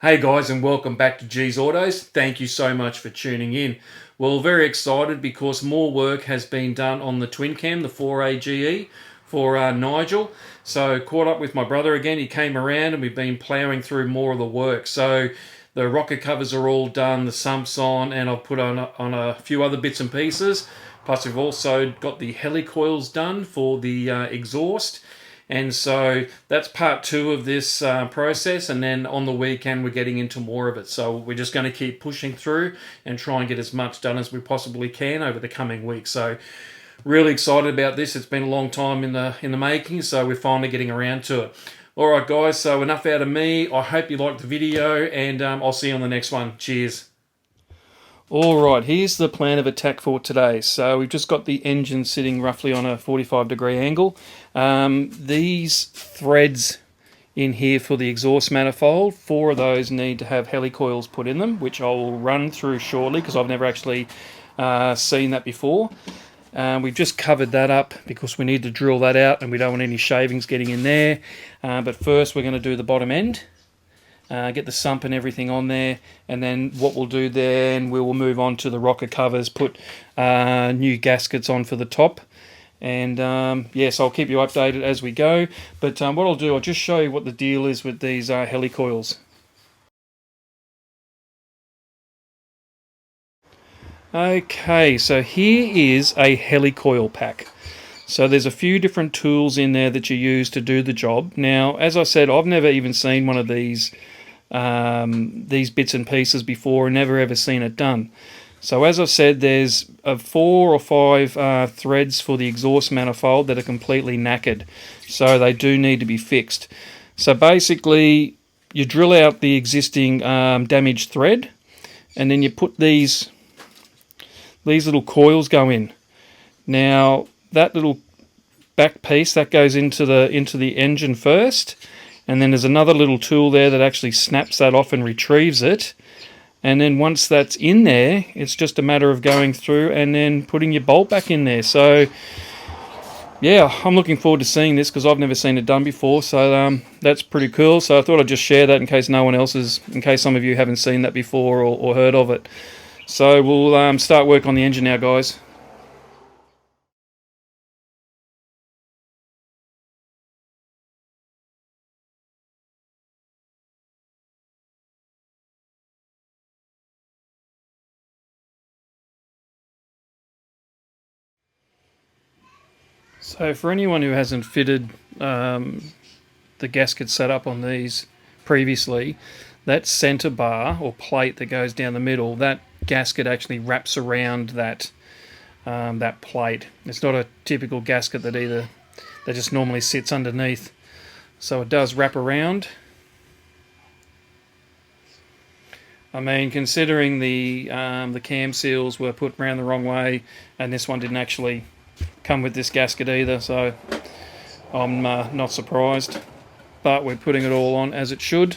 Hey guys, and welcome back to G's Autos. Thank you so much for tuning in. Well, very excited because more work has been done on the twin cam, the 4AGE for Nigel. So caught up with my brother again. He came around and we've been ploughing through more of the work. So the rocker covers are all done, the sumps on, and I've put on a few other bits and pieces. Plus we've also got the helicoils done for the exhaust. And so that's part two of this process. And then on the weekend, we're getting into more of it. So we're just going to keep pushing through and try and get as much done as we possibly can over the coming weeks. So really excited about this. It's been a long time in the making, so we're finally getting around to it. All right, guys. So enough out of me. I hope you liked the video, and I'll see you on the next one. Cheers. Alright, here's the plan of attack for today. So we've just got the engine sitting roughly on a 45-degree angle. These threads in here for the exhaust manifold, 4 of those need to have helicoils put in them, which I'll run through shortly because I've never actually seen that before. We've just covered that up because we need to drill that out and we don't want any shavings getting in there. But first we're going to do the bottom end. Get the sump and everything on there, and then what we'll do then, we will move on to the rocker covers, put new gaskets on for the top, and yes, I'll keep you updated as we go. But what I'll do, I'll just show you what the deal is with these helicoils. Okay, so here is a helicoil pack. So there's a few different tools in there that you use to do the job. Now, as I said, I've never even seen one of these bits and pieces before, and never ever seen it done. So as I said, there's 4 or 5 threads for the exhaust manifold that are completely knackered, so they do need to be fixed. So basically you drill out the existing damaged thread, and then you put these little coils go in. Now that little back piece that goes into the engine first, and then there's another little tool there that actually snaps that off and retrieves it. And then once that's in there, it's just a matter of going through and then putting your bolt back in there. So yeah, I'm looking forward to seeing this because I've never seen it done before. So that's pretty cool. So I thought I'd just share that in case no one else is, in case some of you haven't seen that before or heard of it. So we'll start work on the engine now, guys. So for anyone who hasn't fitted the gasket setup on these previously, that center bar or plate that goes down the middle, that gasket actually wraps around that plate. It's not a typical gasket that just normally sits underneath. So it does wrap around. I mean, considering the cam seals were put around the wrong way, and this one didn't actually come with this gasket either, so I'm not surprised. But we're putting it all on as it should.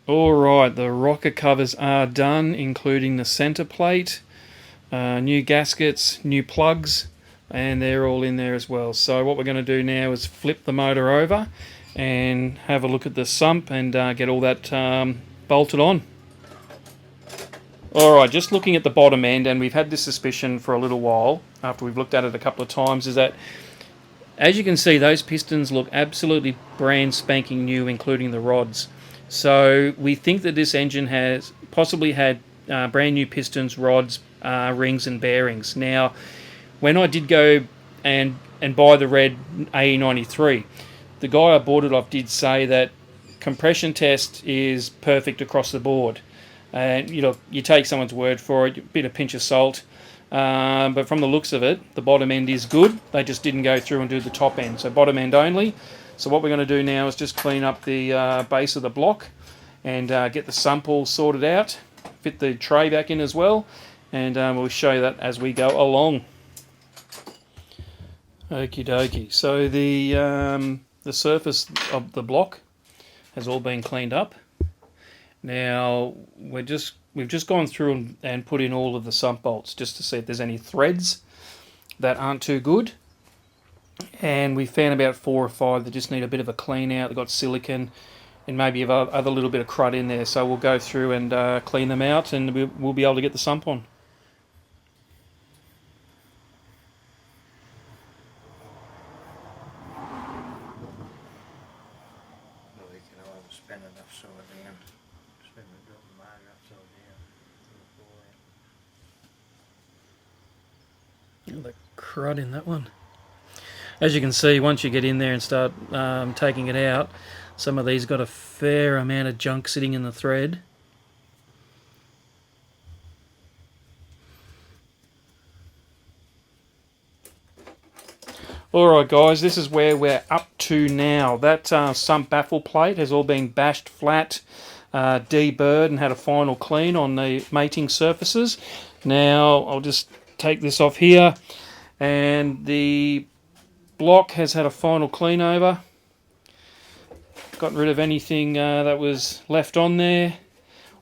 Alright, the rocker covers are done, including the center plate, new gaskets, new plugs, and they're all in there as well. So what we're going to do now is flip the motor over and have a look at the sump and get all that bolted on. Alright, just looking at the bottom end, and we've had this suspicion for a little while after we've looked at it a couple of times, is that, as you can see, those pistons look absolutely brand spanking new, including the rods. So we think that this engine has possibly had brand new pistons, rods, rings and bearings. Now, when I did go and buy the red AE93, the guy I bought it off did say that compression test is perfect across the board. And you take someone's word for it, a bit of pinch of salt. But from the looks of it, the bottom end is good. They just didn't go through and do the top end, so bottom end only. So what we're going to do now is just clean up the base of the block and get the sump all sorted out, fit the tray back in as well, and we'll show you that as we go along. Okie dokie. So the surface of the block has all been cleaned up. Now we've just gone through and put in all of the sump bolts just to see if there's any threads that aren't too good. And we found about 4 or 5 that just need a bit of a clean out. They've got silicone and maybe have other little bit of crud in there. So we'll go through and clean them out, and we'll be able to get the sump on. The crud in that one. As you can see, once you get in there and start taking it out, some of these got a fair amount of junk sitting in the thread. Alright guys, this is where we're up to now. That sump baffle plate has all been bashed flat, deburred, and had a final clean on the mating surfaces. Now I'll just take this off here, and the block has had a final clean over. Gotten rid of anything that was left on there.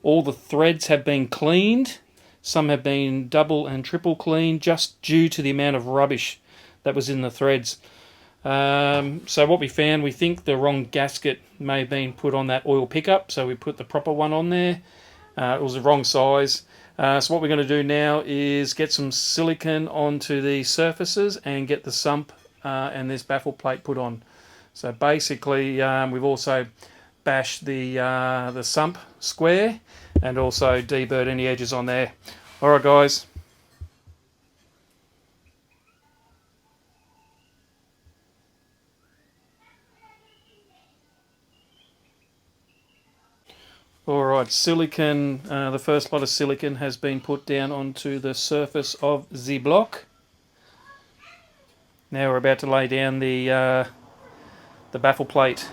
All the threads have been cleaned. Some have been double and triple cleaned just due to the amount of rubbish that was in the threads. So what we found, we think the wrong gasket may have been put on that oil pickup, so we put the proper one on there. It was the wrong size. So what we're going to do now is get some silicone onto the surfaces and get the sump and this baffle plate put on. So basically we've also bashed the sump square and also deburred any edges on there. Alright guys. Alright, silicon, the first lot of silicon has been put down onto the surface of the block. Now we're about to lay down the baffle plate.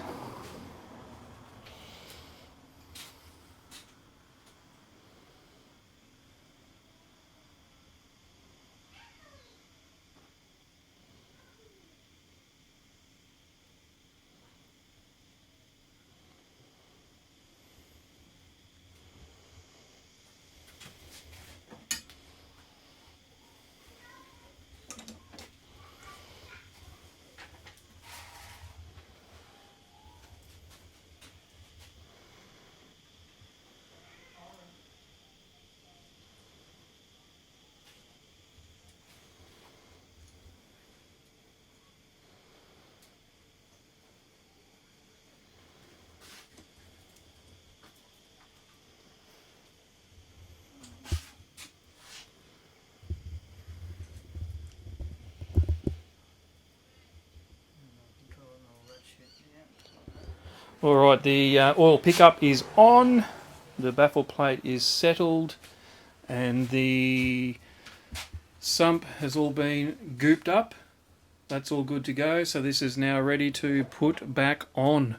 Alright, the oil pickup is on, the baffle plate is settled, and the sump has all been gooped up. That's all good to go, so this is now ready to put back on.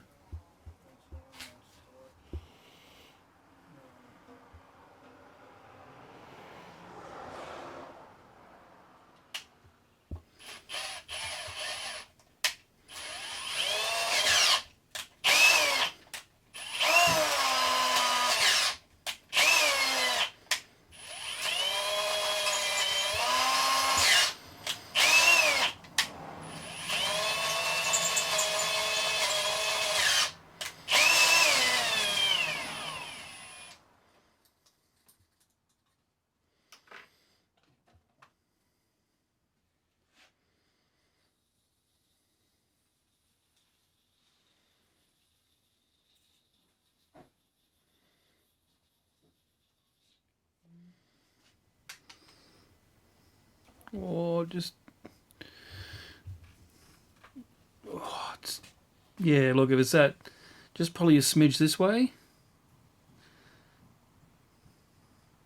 Or just... Oh, yeah, look, if it's that, just probably a smidge this way.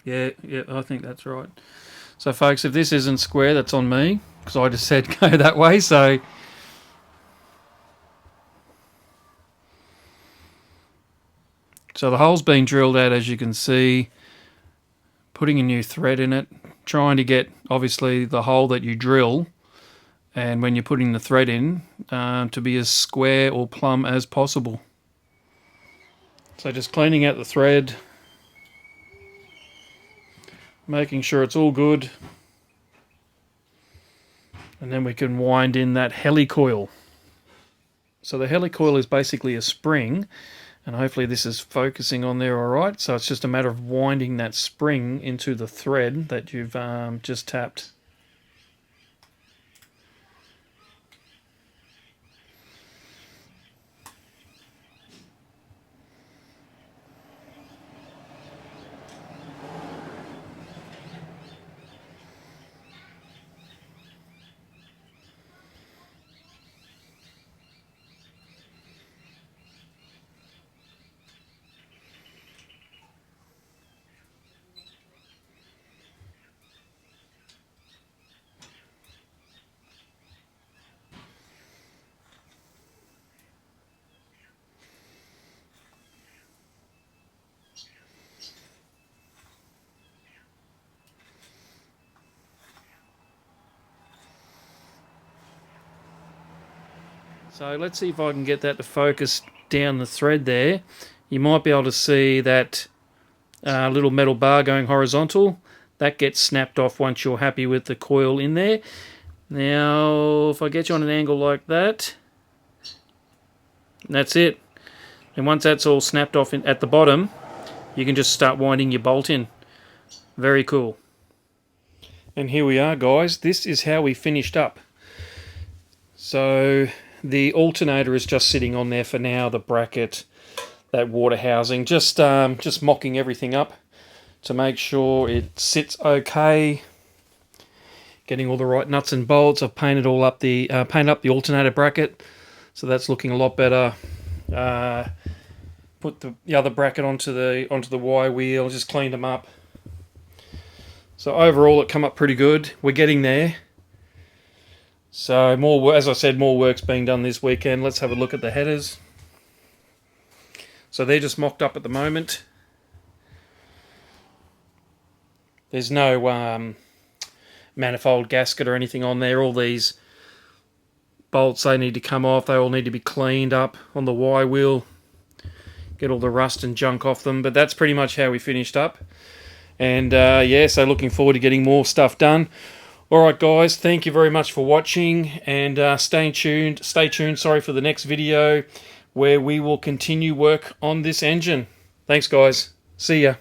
Yeah, I think that's right. So folks, if this isn't square, that's on me, because I just said go that way, so... So the hole's been drilled out, as you can see, putting a new thread in it, trying to get, obviously, the hole that you drill, and when you're putting the thread in, to be as square or plumb as possible. So just cleaning out the thread, making sure it's all good, and then we can wind in that helicoil. So the helicoil is basically a spring, And hopefully this is focusing on there all right. So it's just a matter of winding that spring into the thread that you've just tapped. So let's see if I can get that to focus down the thread there. You might be able to see that little metal bar going horizontal. That gets snapped off once you're happy with the coil in there. Now, if I get you on an angle like that, that's it. And once that's all snapped off at the bottom, you can just start winding your bolt in. Very cool. And here we are, guys. This is how we finished up. So the alternator is just sitting on there for now, the bracket, that water housing, just mocking everything up to make sure it sits okay. Getting all the right nuts and bolts. I've painted all up the painted up the alternator bracket, so that's looking a lot better. Put the other bracket onto the Y wheel, just cleaned them up. So overall, it come up pretty good. We're getting there. So more, as I said, more work's being done this weekend. Let's have a look at the headers. So they're just mocked up at the moment. There's no manifold gasket or anything on there. All these bolts, they need to come off. They all need to be cleaned up on the Y wheel. Get all the rust and junk off them. But that's pretty much how we finished up. And yeah, so looking forward to getting more stuff done. Alright guys, thank you very much for watching, and stay tuned for the next video where we will continue work on this engine. Thanks guys, see ya.